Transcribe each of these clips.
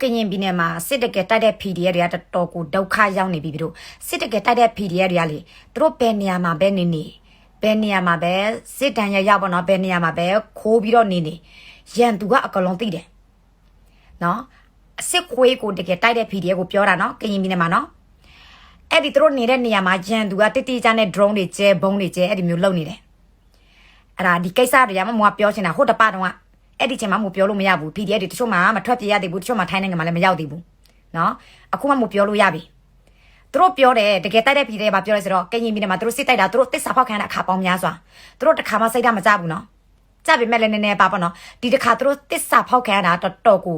ကရင်ပြည်နယ်မှာစစ်တကယ်တိုက်တဲ့ PDF တွေကတော်တော်ကိုဒုက္ခရောက်နေပြီတို့စစ်တကယ်တိုက်တဲ့ PDF တွေကလေသူတို့ဘယ်နေရာမှာပဲနေနေဘယ်နေရာမှာပဲစစ်တမ်းရောက်ပေါ့နော်ဘယ်နေရာမှာပဲခိုးပြီးတော့နေရန်သူကအကလုံးသိတယ်နော်စစ်ခွေးကိုတကယ်တိုက်တဲ့ PDF ကိုပြောတာနော်ကရင်ပြည်နယ်မှာနော်အဲ့ဒီသူတို့နေတဲ့နေရာမှာရန်သူကတိတိကျကျနဲ့ drone တွေကျဲဘုံတွေကျဲအဲ့ဒီမျိုးလုပ်နေတယ်အဲ့ဒါဒီကိစ္စတွေကမှမပြောချင်တာဟိုတပတ်တော့အဲ့ဒီချိန်မှာမပြောလို့မရဘူး PDF တွေတချို့မှမထွက်ပြေးရသေးဘူးတချို့မှထိုင်းနိုင်ငံမှာလည်းမရောက်သေးဘူးနော်အခုမှမပြောလို့ရပြီသူတို့ပြောတယ်တကယ်တိုက်တဲ့ PDF ကပြောလဲဆိုတော့ကရင်ပြည်နယ်မှာသူတို့စစ်တိုက်တာသူတို့တစ်စာဖောက်ခံတဲ့အခါပေါင်းများစွာသူတို့တခါမှစိတ်ဓာတ်မကြဘူးနော်ကြပြီမဲ့လည်းနည်းနည်းပါပေါ့နော်ဒီတခါသူတို့တစ်စာဖောက်ခံတာတော်တော်ကို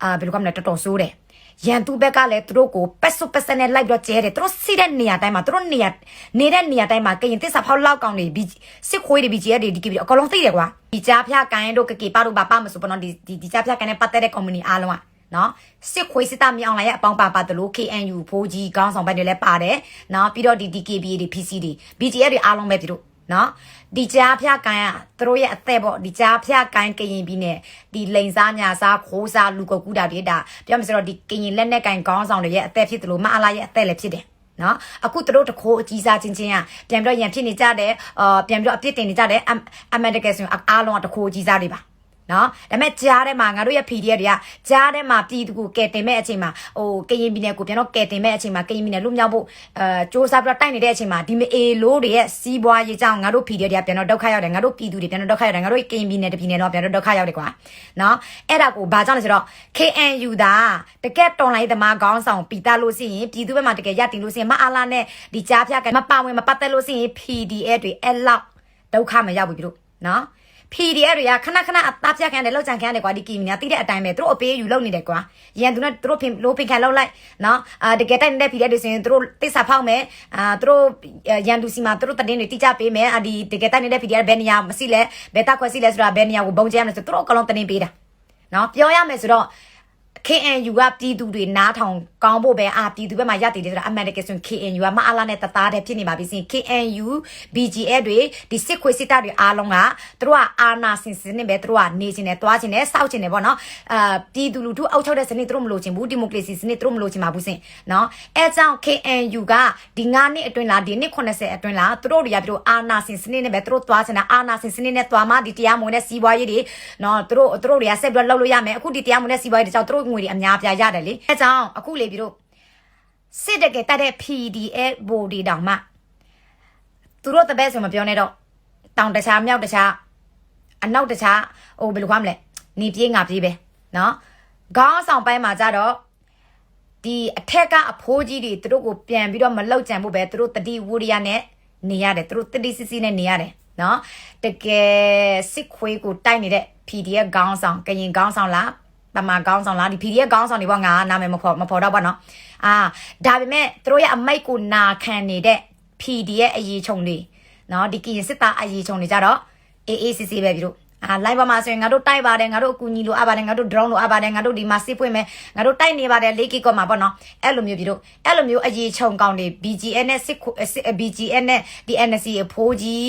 ဘယ်လိုကမလဲတော်တော်ဆိုးတယ်ရန်သူဘက်ကလည်းသူတို့ကိုပက်ဆုပက်စနဲ့လိုက်တော့ကျဲတယ်သူတို့စီးတဲ့နေရာတိုင်းမှာသူတို့နေတဲ့နေရာတိုင်းမှာကရင်တစ်စာဖောက်လောက်ကောင်တွေစစ်ခွေးတွေ BGF တွေဒီကိပြီးအကောင်လုံးသိတယ်ကွာဒီကြားဖျားကိုင်းတို့ကကေပါတို့ပါမဆိုပေါ့နော်ဒီကြားဖျားကိုင်းနဲ့ပတ်သက်တဲ့ company အားလုံးอ่ะနော်စစ်ခွေးစစ်သားမြောင်လာရဲ့အပေါင်းပါတလို့ KNU ဖိုးကြီးခေါင်းဆောင်ဘက်တွေလည်းပါတယ်နော်ပြီးတော့ဒီ DKBA တွေ PC တွေ BGF တွေအားလုံးပဲပြီးတော့နော်ဒီကြားဖျားကိုင်းอ่ะသူတို့ရဲ့အသက်ပေါ့ဒီကြားဖျားကိုင်းကရင်ပြီးနဲ့ဒီလိန်စားညာစားခိုးစားလူကုတ်ကူးတာတွေဒါပြောမှဆိုတော့ဒီကရင်လက်နဲ့ကိုင်းခေါင်းဆောင်တွေရဲ့အသက်ဖြစ်တယ်လို့မအားလာရဲ့အသက်လည်းဖြစ်တယ်နော်အခုသူတို့တခိုးအကြီးစားချင်းချင်းကပြန်ပြီးတော့ရန်ဖြစ်နေကြတယ်ပြန်ပြီးတော့အပြစ်တင်နေကြတယ်အမန်တကယ်ဆိုအားလုံးကတခိုးအကြီးစားတွေပါနော်ဒါပေမဲ့ကြားထဲမှာငါတို့ရဲ့ PDF တွေကကြားထဲမှာပြည်သူကိုကယ်တင်မဲ့အချိန်မှာကရင်ပြည်နယ်ကိုပြန်တော့ကယ်တင်မဲ့အချိန်မှာကရင်ပြည်နယ်လူမြောက်ဖို့စ조사ပြီးတော့တိုက်နေတဲ့အချိန်မှာဒီမအေလို့တွေရဲ့စီးပွားရေးကြောင့်ငါတို့ PDF တွေကပြန်တော့ဒုက္ခရောက်တယ်ငါတို့ပြည်သူတွေပြန်တော့ဒုက္ခရောက်တယ်ငါတို့ကရင်ပြည်နယ်တပြည်နယ်တော့ပြန်တော့ဒုက္ခရောက်တယ်ကွာနော်အဲ့ဒါကိုဘာကြောင့်လဲဆိုတော့ KNU ဒါတကက်တော်လိုင်းသမားခေါင်းဆောင်ပီတာလို့ရှိရင်ပြည်သူဘက်မှာတကယ်ရတင်လို့ရှိရင်မအားလာနဲ့ဒီကြားဖျားကမပါဝင်မပတ်သက်လို့ရှိရင် PDF တွေအဲ့လောက်ဒုက္ခမရောက်ဘူးတို့နော်PDF တွေကခဏအသားပြခံတယ်လောက်ကြံခံတယ်ကွာဒီကီမီနာတိတဲ့အတိုင်းပဲသူတို့အပေးယူလုပ်နေတယ်ကွာရန်သူနဲ့သူတို့လိုပင်ခံလောက်လိုက်နော်တကယ်တိုက်နေတဲ့ PDF တွေဆိုရင်သူတို့တိစာဖောက်မယ်သူတို့ရန်သူစီမှာသူတို့တတင်းတွေတိကျပေးမယ်ဒီတကယ်တိုက်နေတဲ့ PDF ဘယ်နေရာမရှိလဲဘယ်တက်ခွက်ရှိလဲဆိုတာဘယ်နေရာကိုဘုံကျဲမလဲဆိုသူတို့အကလုံးတတင်းပေးတာနော်ပြောရမယ်ဆိုတော့KNU ကပြည်သူတွေနားထောင်ကောင်းဖို့ပဲပြည်သူဘက်မှာရတည်တယ်ဆိုတာအမှန်တကယ်ဆိုရင် KNU ကမအားလာနဲ့တသားတည်းဖြစ်နေပါပြီစင် KNU BGF တွေဒီစစ်ခွေစစ်တပ်တွေအားလုံးကသူတို့ကအာနာစင်စနစ်ပဲသူတို့ကနေချင်တယ်တွားချင်တယ်စောက်ချင်တယ်ပေါ့နော်ပြည်သူလူထုအောက်ချုပ်တဲ့စနစ်သူတို့မလိုချင်ဘူးဒီမိုကရေစီစနစ်သူတို့မလိုချင်ပါဘူးစင်နော်အဲကြောင့် KNU ကဒီ9နှစ်အတွင်းလားဒီနှစ်80အတွင်းလားသူတို့တွေကပြီးတော့အာနာစင်စနစ်နဲ့ပဲသူတို့တွားချင်တာအာနာစင်စနစ်နဲ့တွားမှဒီတရားမဝင်တဲ့စီးပွားရေးတွေနော်သူတို့တွေကဆက်ပြီးတော့လှုပ်လို့ရမယ်အခုဒီတရားမဝင်တဲ့စီးပွားရေးတွေကြောင့်သူတို့ငွေတွေအများပြရတယ်လေအဲကြောင့်အခုလေပြီးတော့စစ်တကယ်တက်တဲ့ PDF ဘိုဒီတောင်မှသူတို့တပည့်ဆိုမပြောနဲ့တော့တောင်တခြားမြောက်တခြားအနောက်တခြားဘယ်လိုခေါ်မလဲနေပြေးငါပြေးပဲနော်ခေါင်းဆောင်ပိုင်းမှာကြတော့ဒီအထက်ကအဖိုးကြီးတွေသူတို့ကိုပြန်ပြီးတော့မလောက်ကြံဖို့ပဲသူတို့တတိဝရိယနဲ့နေရတယ်သူတို့တတိစစ်စစ်နဲ့နေရတယ်နော်တကယ်စစ်ခွေးကိုတိုက်နေတဲ့ PDF ခေါင်းဆောင်ကရင်ခေါင်းဆောင်လားပမာကောင်းဆောင်လားဒီ PDF ကောင်းဆောင်တွေပေါ့ငါနာမည်မဖော်တော့ပါနော်ဒါပေမဲ့သူတို့ရဲ့အမိတ်ကိုနာခံနေတဲ့ PDF အရေးချုံတွေနော်ဒီကရင်စစ်သားအရေးချုံတွေကြတော့ AACC ပဲပြီတို့လိုက်ပါမှာဆိုရင်ငါတို့တိုက်ပါတယ်ငါတို့အကူညီလိုအပ်ပါတယ်ငါတို့ drone လိုအပ်ပါတယ်ငါတို့ဒီမှာစစ်ပွင့်မယ်ငါတို့တိုက်နေပါတယ်၄ကီကောမှာပေါ့နော်အဲ့လိုမျိုးပြီတို့အဲ့လိုမျိုးအရေးချုံကောင်းတွေ BGN နဲ့BGN နဲ့ဒီ NC အဖိုးကြီ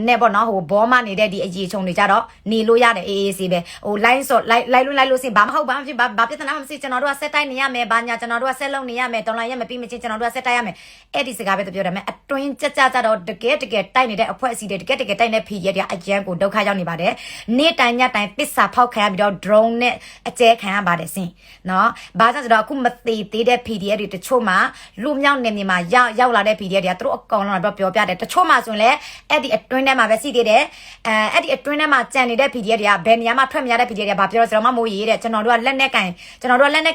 းနဲ့ပေါ့နော်ဟိုဘောမနေတဲ့ဒီအရေးချုံတွေကြတော့နေလို့ရတယ် AAC ပဲဟို line ဆိုလိုက်လို့စင်ဘာမဟုတ်ဘာဖြစ်ဘာပြဿနာမရှိကျွန်တော်တို့ကဆက်တိုက်နေရမယ်ဘာညာကျွန်တော်တို့ကဆက်လုံးနေရမယ်ဒေါ်လာရက်မပြီးမချင်းကျွန်တော်တို့ကဆက်တိုက်ရမယ်အဲ့ဒီစကားပဲပြောတယ်မယ်အတွင်းကြကြတော့တကယ်တိုက်နေတဲ့အဖွဲ့အစည်းတွေတကယ်တိုက်တဲ့ PDF တွေအရန်ကိုဒုက္ခရောက်နေပါတယ်နေ့တိုင်းညတိုင်းပစ်စာဖောက်ခံရပြီးတော့ drone နဲ့အကျဲခံရပါတယ်စင်နော်ဘာကြောင့်ဆိုတော့အခုမသေးသေးတဲ့ PDF တွေတချို့မှာလူမြောက်နေမြေမှာရောက်လာတဲ့ PDF တွေကသူတို့အကောင်လုံးတော့ပြောပြတယ်တချို့မှာဆိုရင်လည်းအဲ့ဒီအတွင်းထဲမှာပဲစီးသေးတယ်အဲ့ဒီအတွင်းထဲမှာကြံနေတဲ့ PDF တွေကဘယ်နေရာမှာထွက်မရတဲ့ PDF တွေကဘာပြောလဲဆိုတော့မမိုးရေးတဲ့ကျွန်တော်တို့ကလက်နဲ့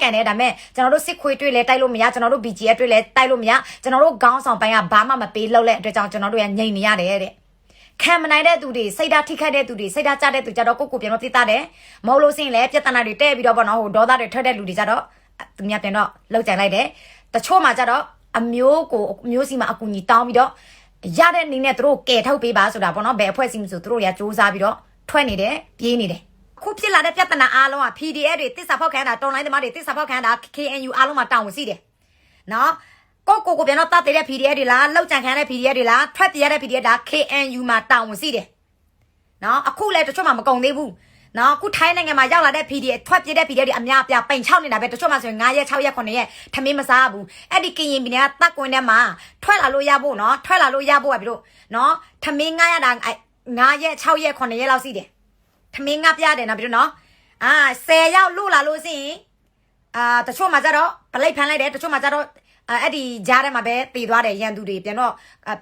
ကန်တယ်ဒါပေမဲ့ကျွန်တော်တို့စစ်ခွေးတွေ့လဲတိုက်လို့မရကျွန်တော်တို့ BGF တွေ့လဲတိုက်လို့မရကျွန်တော်တို့ခေါင်းဆောင်ပိုင်းကဘာမှမပေးလို့လဲအတွက်ကြောင့်ကျွန်တော်တို့ကငြိမ်နေရတယ်တဲ့ခံမနိုင်တဲ့သူတွေစိတ်ဓာတ်ထိခိုက်တဲ့သူတွေစိတ်ဓာတ်ကျတဲ့သူကြတော့ကိုပြန်တော့ပြစ်သားတယ်မဟုတ်လို့စင်လဲပြဿနာတွေတဲ့ပြီးတော့ပေါ့နော်ဟိုဒေါသတွေထွက်တဲ့လူတွေကြတော့သူများပြန်တော့လောက်ကြံလိုက်တယ်တချို့မှကြတော့အမျိုးစီမှာအကူညီတောင်းပြီးတော့ရတဲ့အနေနဲ့သူတို့ကယ်ထုတ်ပေးပါဆိုတာပေါ့နော်ဘယ်အဖွဲ့စီမဆိုသူတို့တွေကစူးစမ်းပြီးတော့ထွက်နေတယ်ပြေးနေတယ်ခုဖြစ်လာတဲ့ပြဿနာအားလုံးက PDF တွေတစ်စာဖောက်ခံတာတော်လိုင်းသမားတွေတစ်စာဖောက်ခံတာ KNU အားလုံးမှာတောင်းဝင်စီတယ်နော်ကိုပြန်တော့တတ်တဲ့ PDF တွေလားလောက်ကြံခံတဲ့ PDF တွေလားထွက်ပြရတဲ့ PDF ဒါ KNU မှာတောင်းဝင်စီတယ်နော်အခုလည်းတချို့မှမကုန်သေးဘူး နော်ခုထိုင်းနိုင်ငံမှာရောက်လာတဲ့ PDF ထွက်ပြေးတဲ့ PDF တွေအများအပြားပိန်ချောက်နေတာပဲတချို့မှဆိုရင်9ရက်6ရက်9ရက်ထမင်းမစားဘူးအဲ့ဒီကရင်ပြည်နယ်ကတက်ကွင်းထဲမှာထွက်လာလို့ရဖို့နော်ထွက်လာလို့ရဖို့ကပြီးတော့နော်ထမင်းငားရတာ9ရက်6ရက်9ရက်လောက်ရှိတယ်ထမင်းငားပြတယ်နော်ပြီးတော့နော်10ရောက်လို့လာလို့ရှိရင်တချို့မှကြတော့ပလိတ်ဖမ်းလိုက်တယ်တချို့မှကြတော့အဲ့ဒီကြားထဲမှာပဲတည်သွားတယ်ရန်သူတွေပြန်တော့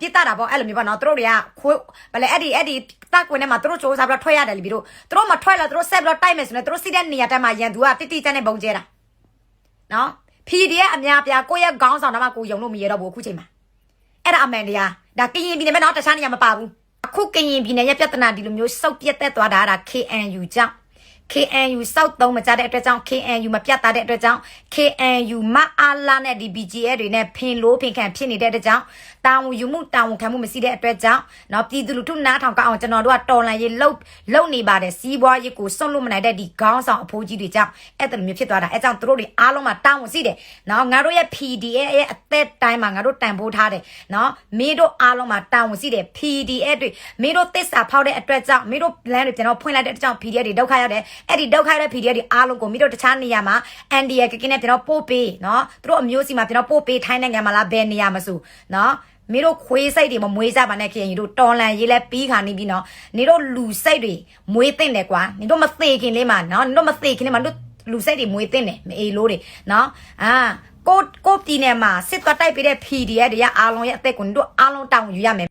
ပြစ်တတာပေါ့အဲ့လိုမျိုးပေါ့နော်သူတို့တွေကခိုးဗလဲအဲ့ဒီတက်ကွင်းထဲမှာသူတို့စ조사ပြီးတော့ထွက်ရတယ်လေပြီးတော့သူတို့မထွက်လာသူတို့ဆက်ပြီးတော့တိုက်မယ်ဆိုရင်သူတို့စီးတဲ့နေရာတက်မှာရန်သူကတိတိကျကျနဲ့ပုံကျဲတာနော် PDF အများပြားကိုယ့်ရဲ့ခေါင်းဆောင်တော့မှကိုယုံလို့မရတော့ဘူးအခုချိန်မှာအဲ့ဒါအမှန်တရားဒါကရင်ပြည်နယ်ပဲနော်တခြားနေရာမပါဘူးအခုကရင်ပြည်နယ်ရဲ့ပြဿနာဒီလိုမျိုးစုပ်ပြက်သက်သွားတာဒါ KNU ကြောင့် KNU စောက်သုံးမကြတဲ့အတွက်ကြောင့် KNU မပြတ်သားတဲ့အတွက်ကြောင့် KNU မအားလာနဲ့ဒီ BGF တွေနဲ့ဖင်လို့ဖင်ခံဖြစ်နေတဲ့အတွက်ကြောင့်တာဝန်ယူမှုတာဝန်ခံမှုမရှိတဲ့အတွက်ကြောင့်နော်ပြည်သူလူထုနားထောင်ကြအောင်ကျွန်တော်တို့ကတော်လန်ရေးလုံနေပါတယ်စီးပွားရေးကိုစွန့်လို့မနိုင်တဲ့ဒီခေါင်းဆောင်အဖိုးကြီးတွေကြောင့်အဲ့လိုမျိုးဖြစ်သွားတာအဲ့ကြောင့်တို့တွေအားလုံးမှာတာဝန်ရှိတယ်နော်ငါတို့ရဲ့ PDA ရဲ့အသက်တိုင်းမှာငါတို့တန်ဖိုးထားတယ်နော်မင်းတို့အားလုံးမှာတာဝန်ရှိတယ် PDA တွေမင်းတို့သစ္စာဖောက်တဲ့အတွက်ကြောင့်မင်းတို့ plan တွေကျွန်တော်ဖွင့်လိုက်တဲ့အတွက်ကြောင့် PDA တွေဒုက္ခရောက်တယ်အဲ့ဒီဒုက္ခရတဲ့ PDF တွေအားလုံးကိုမိတို့တခြားနေရာမှာ NDA ကကင်းနဲ့ကျွန်တော်ပို့ပေးနော်သူတို့အမျိုးစီမှာကျွန်တော်ပို့ပေးထိုင်းနိုင်ငံမှာလားဘယ်နေရာမှာဆိုနော်မိတို့ခွေးစိတ်တွေမမွေးကြပါနဲ့ခင်တို့တော်လန်ရေးလဲပြီးခါနေပြီနော်နေတို့လူစိတ်တွေမွေးသိမ့်တယ်ကွာနေတို့မသေးခင်လေးမှာနော်နေတို့မသေးခင်လေးမှာတို့လူစိတ်တွေမွေးသိမ့်တယ်မအေးလို့တွေနော်ကိုပြည်နယ်မှာစစ်သွားတိုက်ပေးတဲ့ PDF တွေကအားလုံးရဲ့အသက်ကိုနေတို့အားလုံးတောင်းယူရမယ်